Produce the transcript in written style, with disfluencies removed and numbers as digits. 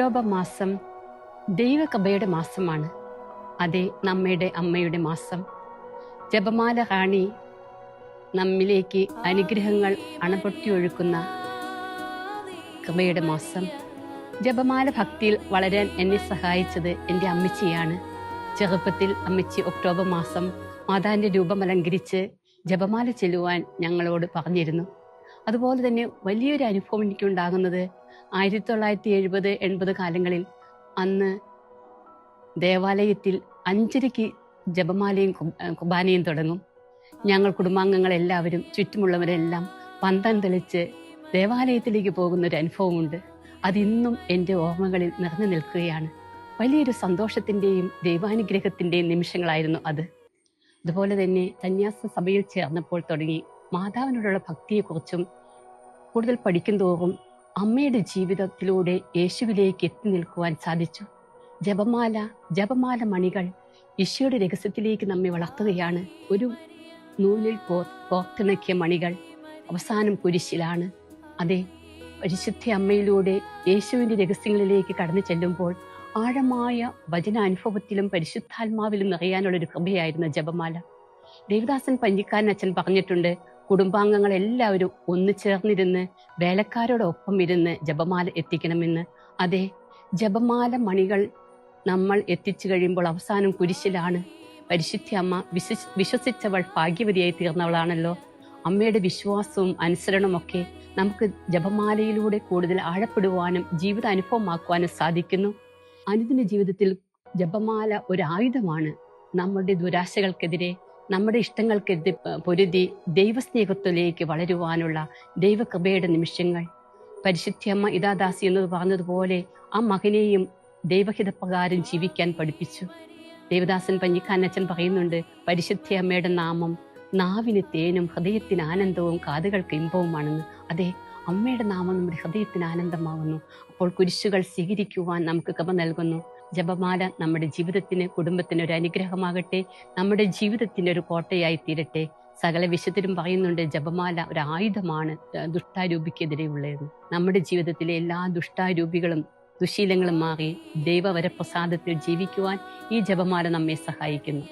October മാസം ദൈവകൃപയുടെ മാസമാണ്. അതെ, നമ്മയുടെ അമ്മയുടെ മാസം. ജപമാല റാണി നമ്മിലേക്ക് അനുഗ്രഹങ്ങൾ അണപൊട്ടിയൊഴുക്കുന്ന കൃപയുടെ മാസം. ജപമാല ഭക്തിയിൽ വളരാൻ എന്നെ സഹായിച്ചത് എൻ്റെ അമ്മച്ചിയാണ്. ചെറുപ്പത്തിൽ അമ്മച്ചി ഒക്ടോബർ മാസം മാതാവിൻ്റെ രൂപം അലങ്കരിച്ച് ജപമാല ചെല്ലുവാൻ ഞങ്ങളോട് പറഞ്ഞിരുന്നു. അതുപോലെ തന്നെ വലിയൊരു അനുഭവം എനിക്കുണ്ടാകുന്നത് 1970-80 കാലങ്ങളിൽ അന്ന് ദേവാലയത്തിൽ 5:30 ജപമാലയും കുർബാനയും തുടങ്ങും. ഞങ്ങൾ കുടുംബാംഗങ്ങളെല്ലാവരും ചുറ്റുമുള്ളവരെല്ലാം പന്തം തെളിച്ച് ദേവാലയത്തിലേക്ക് പോകുന്നൊരു അനുഭവമുണ്ട്. അതിന്നും എൻ്റെ ഓർമ്മകളിൽ നിറഞ്ഞു നിൽക്കുകയാണ്. വലിയൊരു സന്തോഷത്തിൻ്റെയും ദൈവാനുഗ്രഹത്തിൻ്റെയും നിമിഷങ്ങളായിരുന്നു അത്. അതുപോലെ തന്നെ സന്യാസ സഭയിൽ ചേർന്നപ്പോൾ തുടങ്ങി മാതാവിനോടുള്ള ഭക്തിയെക്കുറിച്ചും കൂടുതൽ പഠിക്കും തോറും അമ്മയുടെ ജീവിതത്തിലൂടെ യേശുവിലേക്ക് എത്തി നിൽക്കുവാൻ സാധിച്ചു. ജപമാല മണികൾ ഈശോയുടെ രഹസ്യത്തിലേക്ക് നമ്മെ വളർത്തുകയാണ്. ഒരു നൂലിൽ കോർത്തിണക്കിയ മണികൾ അവസാനം കുരിശിലാണ്. അതെ, പരിശുദ്ധ അമ്മയിലൂടെ യേശുവിൻ്റെ രഹസ്യങ്ങളിലേക്ക് കടന്നു ചെല്ലുമ്പോൾ ആഴമായ വചനാനുഭവത്തിലും പരിശുദ്ധാത്മാവിലും നിറയാനുള്ളൊരു കൃപയായിരുന്നു ജപമാല. ദേവദാസൻ പഞ്ഞിക്കാരൻ അച്ഛൻ പറഞ്ഞിട്ടുണ്ട്, കുടുംബാംഗങ്ങളെല്ലാവരും ഒന്നു ചേർന്നിരുന്ന് വേലക്കാരോടൊപ്പം ഇരുന്ന് ജപമാല എത്തിക്കണമെന്ന്. അതെ, ജപമാല മണികൾ നമ്മൾ എത്തിച്ചു കഴിയുമ്പോൾ അവസാനം കുരിശിലാണ്. പരിശുദ്ധ അമ്മ വിശ്വസിച്ചവൾ ഭാഗ്യവതിയായി തീർന്നവളാണല്ലോ. അമ്മയുടെ വിശ്വാസവും അനുസരണവും ഒക്കെ നമുക്ക് ജപമാലയിലൂടെ കൂടുതൽ ആഴപ്പെടുവാനും ജീവിത അനുഭവമാക്കുവാനും സാധിക്കുന്നു. അനുദിന ജീവിതത്തിൽ ജപമാല ഒരു ആയുധമാണ്. നമ്മുടെ ദുരാശകൾക്കെതിരെ, നമ്മുടെ ഇഷ്ടങ്ങൾക്കെതിരെ പൊരുതി ദൈവസ്നേഹത്തിലേക്ക് വളരുവാനുള്ള ദൈവകൃപയുടെ നിമിഷങ്ങൾ. പരിശുദ്ധയമ്മ ഇതാദാസി എന്നത് പറഞ്ഞതുപോലെ ആ മകനെയും ദൈവഹിതപ്രകാരം ജീവിക്കാൻ പഠിപ്പിച്ചു. ദേവദാസൻ പഞ്ഞിക്കാനച്ചൻ പറയുന്നുണ്ട്, പരിശുദ്ധയമ്മയുടെ നാമം നാവിന് തേനും ഹൃദയത്തിന് ആനന്ദവും കാതുകൾക്ക് ഇമ്പവുമാണെന്ന്. അതെ, അമ്മയുടെ നാമം നമ്മുടെ ഹൃദയത്തിന് ആനന്ദമാകുന്നു. അപ്പോൾ കുരിശുകൾ സ്വീകരിക്കുവാൻ നമുക്ക് കൃപ നൽകുന്നു. ജപമാല നമ്മുടെ ജീവിതത്തിന്, കുടുംബത്തിന് ഒരു അനുഗ്രഹമാകട്ടെ, നമ്മുടെ ജീവിതത്തിന് ഒരു കോട്ടയായി തീരട്ടെ. സകല വിശുദ്ധരും പറയുന്നുണ്ട്, ജപമാല ഒരു ആയുധമാണ് ദുഷ്ടാരൂപിക്കെതിരെയുള്ളതെന്ന്. നമ്മുടെ ജീവിതത്തിലെ എല്ലാ ദുഷ്ടാരൂപികളും ദുശീലങ്ങളും മാറി ദൈവവരപ്രസാദത്തിൽ ജീവിക്കുവാൻ ഈ ജപമാല നമ്മെ സഹായിക്കുന്നു.